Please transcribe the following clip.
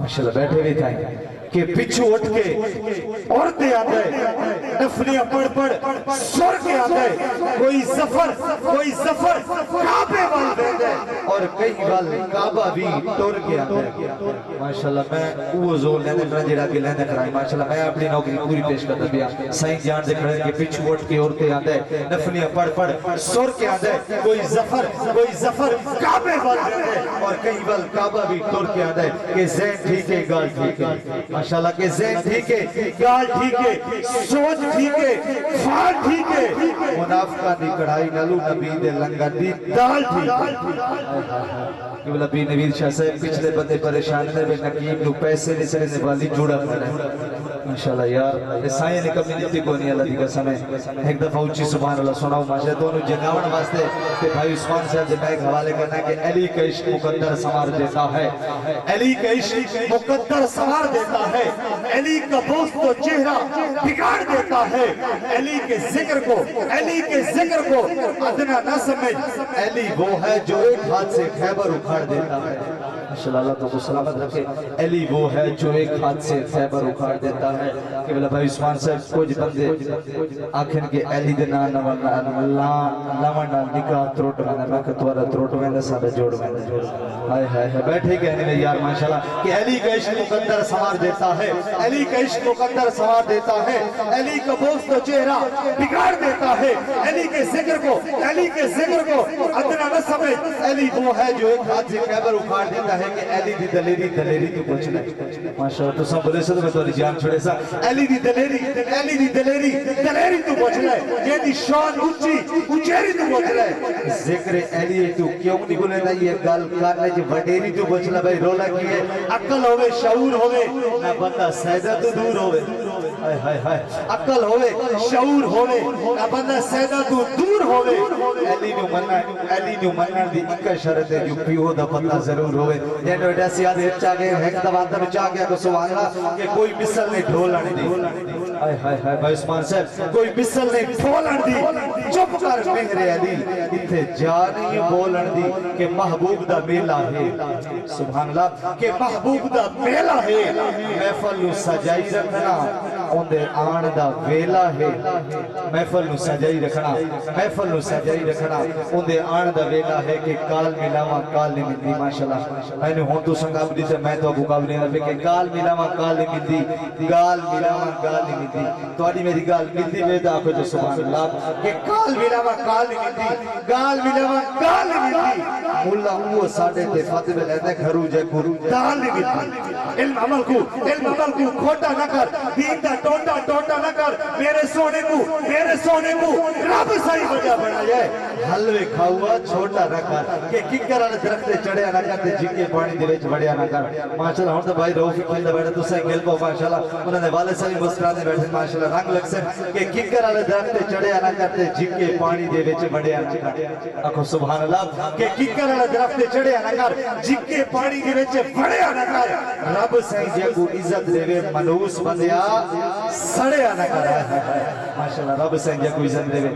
माशाल्लाह बैठे भी था कि पिछू उठ के औरतें आते नफलियां पढ़ पढ़ सुर के आते कोई जफर काबे वाल बैठे और कई वाल काबा भी टुर के आते माशाल्लाह मैं वो जोर लेने करा जेड़ा के लेने कराई माशाल्लाह मैं अपनी नौकरी पूरी पेश करता पिया सही जान से खड़े के पिछू उठ के औरतें आते नफलियां पढ़ पढ़ सुर के आते कोई जफर काबे वाल बैठे और कई वाल काबा भी टुर के आते कि ज़हन ठीक है गाल ठीक है माशाल्लाह के ज़हन ठीक है गाल ठीक है सोच ठीक है फाल ठीक है मुनाफिका दी कढ़ाई नालू नबी दे लंगर दी दाल ठीक है कि बोला बी नवीर शाह साहब पिछले बंदे परेशान ने बे नकीब नु पैसे नहीं सने वाली जुड़ा पड़ा माशाल्लाह यार ये साईं ने कभी नीति को नहीं अल्लाह दी कसम है एक दफा ऊंची सुभान अल्लाह सुनाओ माशाल्लाह दोनों जगावन वास्ते कि भाई उस्मान साहब जे मैं हवाले करना कि अली का इश्क मुकद्दर संवार देता है अली का इश्क मुकद्दर संवार देता है अली का दोस्त तो चेहरा बिगाड़ देता है अली के जिक्र को अदना न समझ अली वो है जो एक हाथ से खैबर उखाड़ देता है माशाल्लाह तो सलामत रखे अली वो है जो एक हाथ से खैबर उखाड़ देता है कि बोला भाई उस्मान साहब कुछ बंदे आखिर के अली दे नाम लावण निकाह त्रोट में मैं तोरा त्रोट में सादा जोड़ में हाय हाय बैठे कहने में यार माशाल्लाह कि अली का इश्क मुकद्दर संवार देता है अली का इश्क मुकद्दर संवार देता है अली का बोझ तो चेहरा बिगाड़ देता है अली के जिक्र को अदना न समझ अली वो है जो एक हाथ से खैबर उखाड़ देता है कि अली दी दलेरी तू पूछ ले माशाल्लाह तो सब बोले से तो तुम्हारी जान छोड़े सा अली दी दलेरी तू पूछ ले ये दी शान ऊंचेरी तू पूछ ले जिक्र अली तू क्यों नहीं बोले ना ये गल करने जो वडेरी तू पूछ ले भाई रोला की है अक्ल होवे शऊर होवे ना बंदा सैदा तो दूर होवे हाय हाय हाय अक्ल होवे शऊर होवे ना बंदा सैदा तो दूर होवे अली नु मन्ना दी एक शर्त है जो पियो दा पता जरूर होवे जेनो एडा सियाद हेचा के एक दवा अंदर चा गया को सुभान अल्लाह कि कोई मिसल ने ढोल आने दी हाय हाय हाय भाई उस्मान साहब कोई मिसल ने ढोल आने दी चुप कर मेरे अली इथे जा नहीं बोलन दी कि महबूब दा मेला है सुभान अल्लाह कि महबूब दा मेला है महफिल नु सजाई रखना ओंदे आण दा वेला है महफिल नु सजाई रखना ओंदे आण दा वेला है कि काल मिलावा काल नहीं मिलदी माशाल्लाह मैंने हुन तो संगाब दी से मैं तो मुकाबले में कि काल मिलावा काल नहीं मिलदी गाल मिलावा गाल नहीं मिलदी तोड़ी मेरी गाल मिलदी वे दा आखो जो सुभान अल्लाह कि काल मिलावा काल नहीं मिलदी गाल मिलावा गाल नहीं मिलदी मुल्ला वो साडे ते फातिमा लेंदे घरू जे गुरु दाल नहीं मिलदी इल्म अमल को खोटा न कर दीन दा टोटा न कर मेरे सोने को रब सही वजह बनाया हलवे खाऊआ छोटा न कर के किकर वाले दरख्त ते चढ़या न कर ते जिके पानी दे विच वड़या न कर माशाल्लाह हुन तो भाई रऊफी खेलदा बैठे तुसे खेल पो माशाल्लाह उन्होंने वाले सही मुस्कुराते बैठे माशाल्लाह रंग लग से के किकर वाले दरख्त ते चढ़या न कर ते जिके पानी दे विच वड़या न कर आखो सुभान अल्लाह के किकर वाले दरख्त ते चढ़या न कर जिके पानी दे विच वड़या न कर रब सही जे को इज्जत देवे मनूस बंदिया सड़या न कर माशाल्लाह रब सही जे को इज्जत देवे